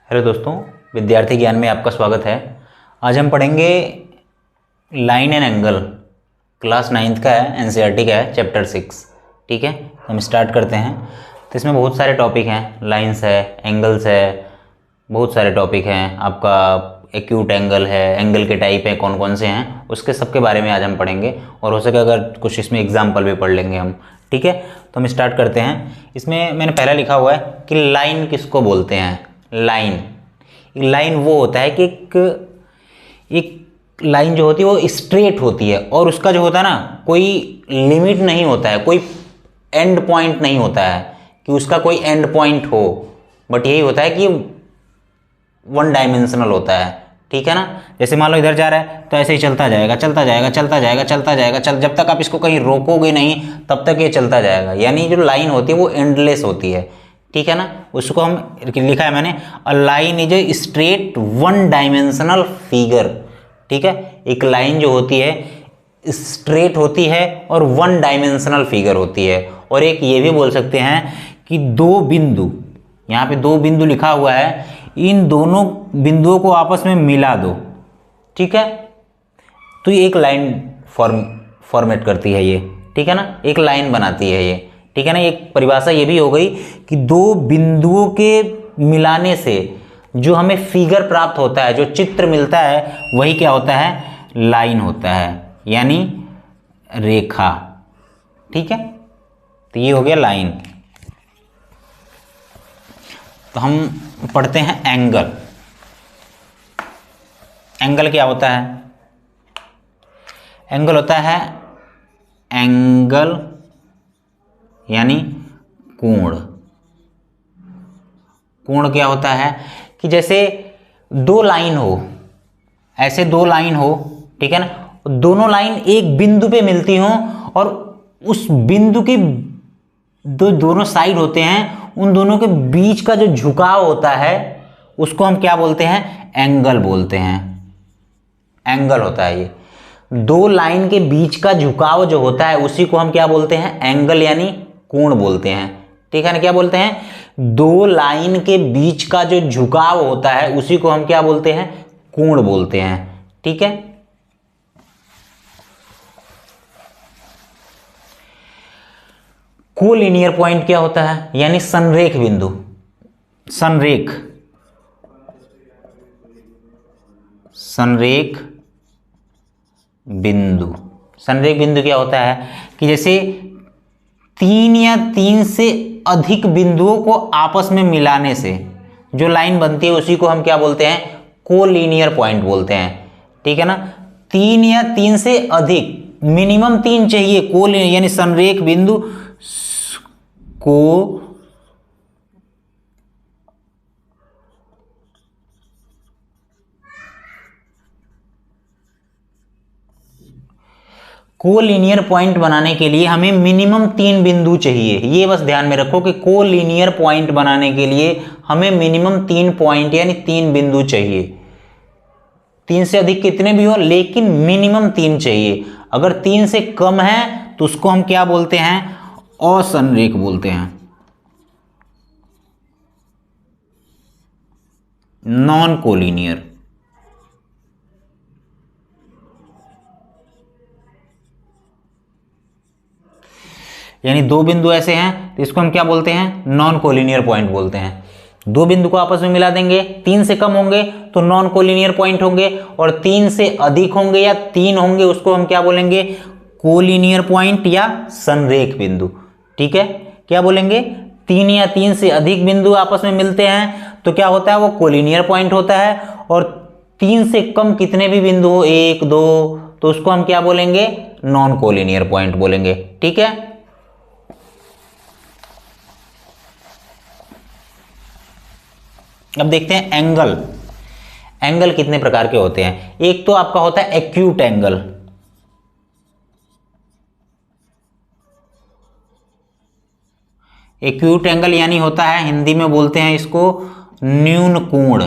Hello दोस्तों, विद्यार्थी ज्ञान में आपका स्वागत है। आज हम पढ़ेंगे line and angle. Class 9th का है, एनसीईआरटी का है, चैप्टर 6। ठीक है, हम स्टार्ट करते हैं। तो इसमें बहुत सारे टॉपिक हैं, लाइंस है, एंगल्स है, बहुत सारे टॉपिक हैं। आपका एक्यूट एंगल है, एंगल के टाइप हैं, कौन कौन से हैं, उसके सबके बारे में आज हम पढ़ेंगे। और हो सके अगर कुछ इसमें एग्जाम्पल भी पढ़ लेंगे हम। ठीक है, तो हम स्टार्ट करते हैं। इसमें मैंने पहला लिखा हुआ है कि लाइन किसको बोलते हैं। लाइन वो होता है कि एक लाइन जो होती है वो स्ट्रेट होती है और उसका जो होता है ना, कोई लिमिट नहीं होता है, कोई एंड पॉइंट नहीं होता है कि उसका कोई एंड पॉइंट हो। बट यही होता है कि वन डायमेंशनल होता है। ठीक है ना, जैसे मान लो इधर जा रहा है तो ऐसे ही चलता जाएगा, चलता जाएगा, चलता जाएगा, चलता जाएगा, जब तक आप इसको कहीं रोकोगे नहीं तब तक ये चलता जाएगा। यानी जो लाइन होती है वो एंडलेस होती है। ठीक है ना, उसको हम लिखा है मैंने, a line is a straight one dimensional figure. ठीक है, एक लाइन जो होती है स्ट्रेट होती है और वन डायमेंशनल फिगर होती है। और एक ये भी बोल सकते हैं कि दो बिंदु, यहाँ पे दो बिंदु लिखा हुआ है, इन दोनों बिंदुओं को आपस में मिला दो। ठीक है, तो ये एक लाइन फॉर्मेट करती है ये। ठीक है ना, एक लाइन बनाती है ये। ठीक है ना, एक परिभाषा ये भी हो गई कि दो बिंदुओं के मिलाने से जो हमें फिगर प्राप्त होता है, जो चित्र मिलता है, वही क्या होता है, लाइन होता है, यानी रेखा। ठीक है, तो ये हो गया लाइन। तो हम पढ़ते हैं एंगल। एंगल क्या होता है? एंगल होता है एंगल यानी कोण। कोण क्या होता है कि जैसे दो लाइन हो, ऐसे दो लाइन हो, ठीक है ना, दोनों लाइन एक बिंदु पे मिलती हो और उस बिंदु के दोनों साइड होते हैं, उन दोनों के बीच का जो झुकाव होता है उसको हम क्या बोलते हैं, एंगल बोलते हैं। एंगल होता है ये दो लाइन के बीच का झुकाव जो होता है उसी को हम क्या बोलते हैं, एंगल यानी कोण बोलते हैं। ठीक है ना, क्या बोलते हैं, दो लाइन के बीच का जो झुकाव होता है उसी को हम क्या बोलते हैं, कोण बोलते हैं। ठीक है, कोलिनियर पॉइंट क्या होता है, यानी संरेख बिंदु। संरेख बिंदु। संरेख बिंदु क्या होता है कि जैसे तीन या तीन से अधिक बिंदुओं को आपस में मिलाने से जो लाइन बनती है उसी को हम क्या बोलते हैं, कोलिनियर पॉइंट बोलते हैं। ठीक है ना, तीन या तीन से अधिक, मिनिमम तीन चाहिए, कोलिनियर यानी संरेख बिंदु को कोलिनियर पॉइंट बनाने के लिए हमें मिनिमम तीन बिंदु चाहिए। ये बस ध्यान में रखो कि कोलिनियर पॉइंट बनाने के लिए हमें मिनिमम तीन पॉइंट यानी तीन बिंदु चाहिए। तीन से अधिक कितने भी हो, लेकिन मिनिमम तीन चाहिए। अगर तीन से कम है तो उसको हम क्या बोलते हैं, असंरेख बोलते हैं, नॉन कोलिनियर। यानी दो बिंदु ऐसे हैं तो इसको हम क्या बोलते हैं, नॉन कोलिनियर पॉइंट बोलते हैं। दो बिंदु को आपस में मिला देंगे, तीन से कम होंगे तो नॉन कोलिनियर पॉइंट होंगे, और तीन से अधिक होंगे या तीन होंगे उसको हम क्या बोलेंगे, कोलिनियर पॉइंट या संरेख बिंदु। ठीक है, क्या बोलेंगे, तीन या तीन से अधिक बिंदु आपस में मिलते हैं तो क्या होता है, वो कोलिनियर पॉइंट होता है। और तीन से कम कितने भी बिंदु हो, एक दो, तो उसको हम क्या बोलेंगे, नॉन कोलिनियर पॉइंट बोलेंगे। ठीक है, अब देखते हैं एंगल। एंगल कितने प्रकार के होते हैं। एक तो आपका होता है एक्यूट एंगल। एक्यूट एंगल यानी होता है, हिंदी में बोलते हैं इसको न्यून कोण।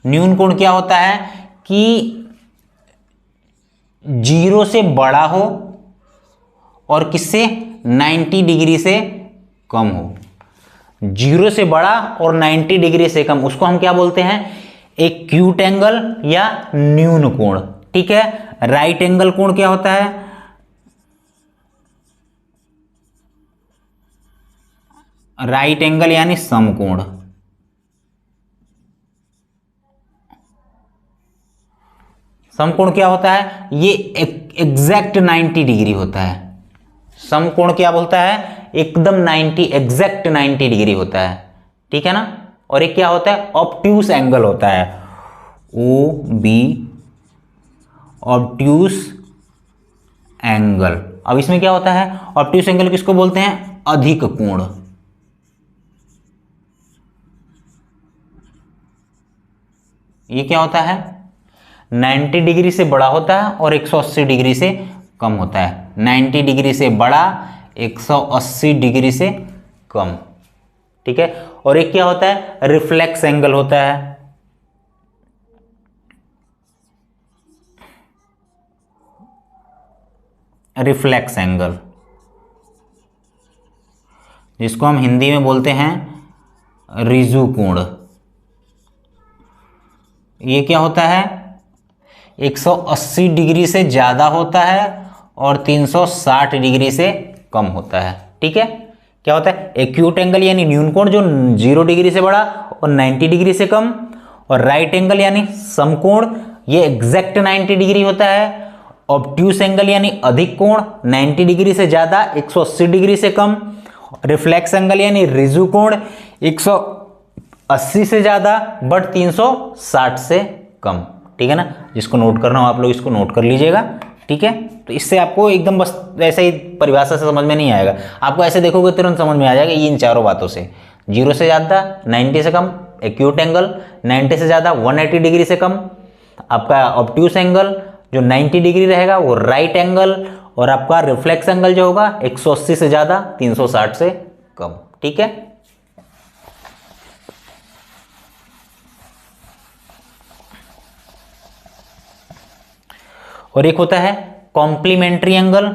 न्यून कोण क्या होता है कि जीरो से बड़ा हो और किससे, 90 डिग्री से कम हो। 0 से बड़ा और 90 डिग्री से कम, उसको हम क्या बोलते हैं, एक्यूट एंगल या न्यून कोण। ठीक है, राइट एंगल कोण क्या होता है, राइट एंगल यानी समकोण। समकोण क्या होता है, ये एग्जैक्ट 90 डिग्री होता है। समकोण क्या बोलता है, एकदम 90, एग्जैक्ट 90 डिग्री होता है। ठीक है ना। और एक क्या होता है, ऑब्ट्यूस एंगल होता है, ओ बी, ऑब्ट्यूस एंगल। अब इसमें क्या होता है, ऑब्ट्यूस एंगल किसको बोलते हैं, अधिक कोण। ये क्या होता है, 90 डिग्री से बड़ा होता है और 180 डिग्री से कम होता है। 90 डिग्री से बड़ा, 180 डिग्री से कम। ठीक है। और एक क्या होता है, रिफ्लेक्स एंगल होता है। रिफ्लेक्स एंगल, जिसको हम हिंदी में बोलते हैं रिजु कोण। ये क्या होता है, 180 डिग्री से ज़्यादा होता है और 360 डिग्री से कम होता है। ठीक है। क्या होता है, एक्यूट एंगल यानी न्यून कोण जो 0 डिग्री से बड़ा और 90 डिग्री से कम, और राइट एंगल यानी समकोण, ये एग्जैक्ट 90 डिग्री होता है। ऑब्ट्यूस एंगल यानी अधिक कोण, 90 डिग्री से ज़्यादा, 180 डिग्री से कम। रिफ्लेक्स एंगल यानी रिजु कोण, 180 से ज़्यादा बट 360 से कम। ठीक है ना। जिसको नोट करना हो आप लोग इसको नोट कर लीजिएगा। ठीक है। तो इससे आपको एकदम बस ऐसे ही परिभाषा से समझ में नहीं आएगा, आपको ऐसे देखोगे तुरंत समझ में आ जाएगा ये इन चारों बातों से। 0 से ज़्यादा, 90 से कम एक्यूट एंगल, 90 से ज़्यादा 180 डिग्री से कम आपका ऑब्ट्यूस एंगल, जो 90 डिग्री रहेगा वो राइट एंगल, और आपका रिफ्लेक्स एंगल जो होगा 180 से ज़्यादा, 360 से कम। ठीक है। और एक होता है कॉम्प्लीमेंट्री एंगल।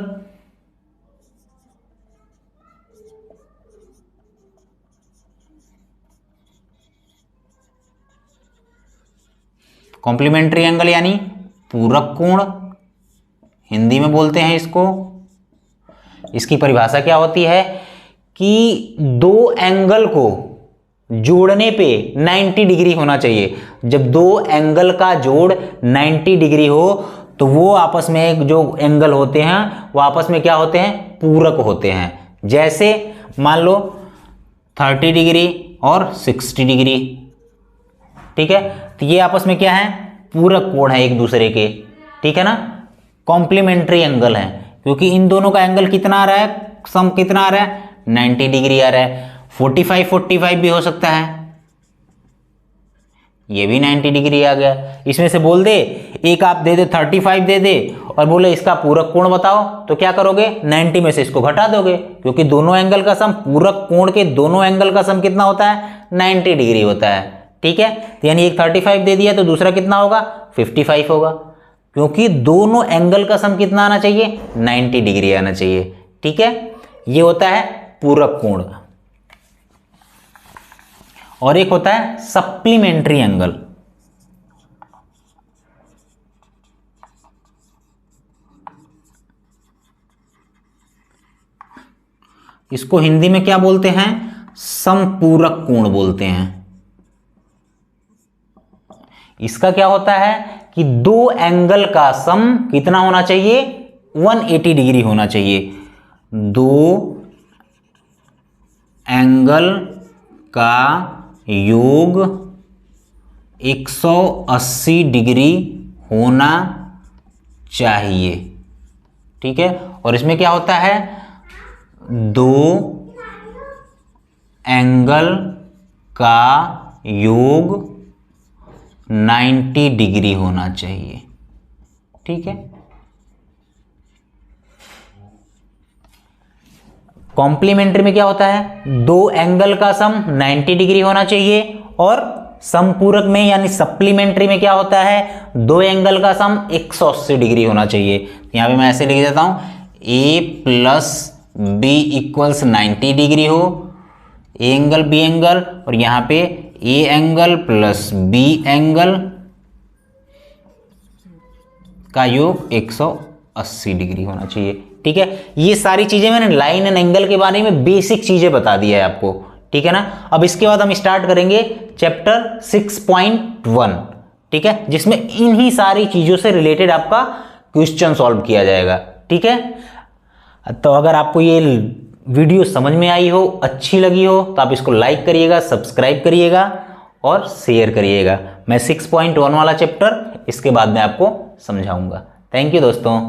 कॉम्प्लीमेंट्री एंगल यानी पूरक कोण, हिंदी में बोलते हैं इसको। इसकी परिभाषा क्या होती है कि दो एंगल को जोड़ने पे 90 डिग्री होना चाहिए। जब दो एंगल का जोड़ 90 डिग्री हो तो वो आपस में जो एंगल होते हैं वो आपस में क्या होते हैं, पूरक होते हैं। जैसे मान लो 30 डिग्री और 60 डिग्री। ठीक है। तो ये आपस में क्या है, पूरक कोण है एक दूसरे के। ठीक है ना। कॉम्प्लीमेंट्री एंगल है क्योंकि इन दोनों का एंगल कितना आ रहा है, सम कितना आ रहा है, 90 डिग्री आ रहा है। 45 भी हो सकता है, ये भी 90 डिग्री आ गया। इसमें से बोल दे, एक आप दे दे 35 दे दे और बोले इसका पूरक कोण बताओ, तो क्या करोगे, 90 में से इसको घटा दोगे क्योंकि दोनों एंगल का सम, पूरक कोण के दोनों एंगल का सम कितना होता है, 90 डिग्री होता है। ठीक है। तो यानी एक 35 दे दिया तो दूसरा कितना होगा, 55 होगा, क्योंकि दोनों एंगल का सम कितना आना चाहिए, 90 डिग्री आना चाहिए। ठीक है। ये होता है पूरक कोण। और एक होता है सप्लीमेंट्री एंगल। इसको हिंदी में क्या बोलते हैं, समपूरक कोण बोलते हैं। इसका क्या होता है कि दो एंगल का सम कितना होना चाहिए, 180 डिग्री होना चाहिए। दो एंगल का योग 180 डिग्री होना चाहिए। ठीक है। और इसमें क्या होता है, दो एंगल का योग 90 डिग्री होना चाहिए। ठीक है। कॉम्प्लीमेंट्री में क्या होता है, दो एंगल का सम 90 डिग्री होना चाहिए, और समपूरक में यानी सप्लीमेंट्री में क्या होता है, दो एंगल का सम 180 डिग्री होना चाहिए। यहां पे मैं ऐसे लिख देता हूं, a plus b equals 90 degree हो ए एंगल बी एंगल, और यहाँ पे a angle plus b angle का योग 180 डिग्री होना चाहिए। ठीक है, ये सारी चीजें मैंने लाइन एंड एंगल के बारे में बेसिक चीजें बता दी है आपको। ठीक है ना। अब इसके बाद हम स्टार्ट करेंगे चैप्टर 6.1, ठीक है, जिसमें इन्हीं सारी चीजों से रिलेटेड आपका क्वेश्चन सॉल्व किया जाएगा। ठीक है, तो अगर आपको ये वीडियो समझ में आई हो, अच्छी लगी हो, तो आप इसको लाइक करिएगा, सब्सक्राइब करिएगा और शेयर करिएगा। मैं 6.1 वाला चैप्टर इसके बाद में आपको समझाऊंगा। थैंक यू दोस्तों।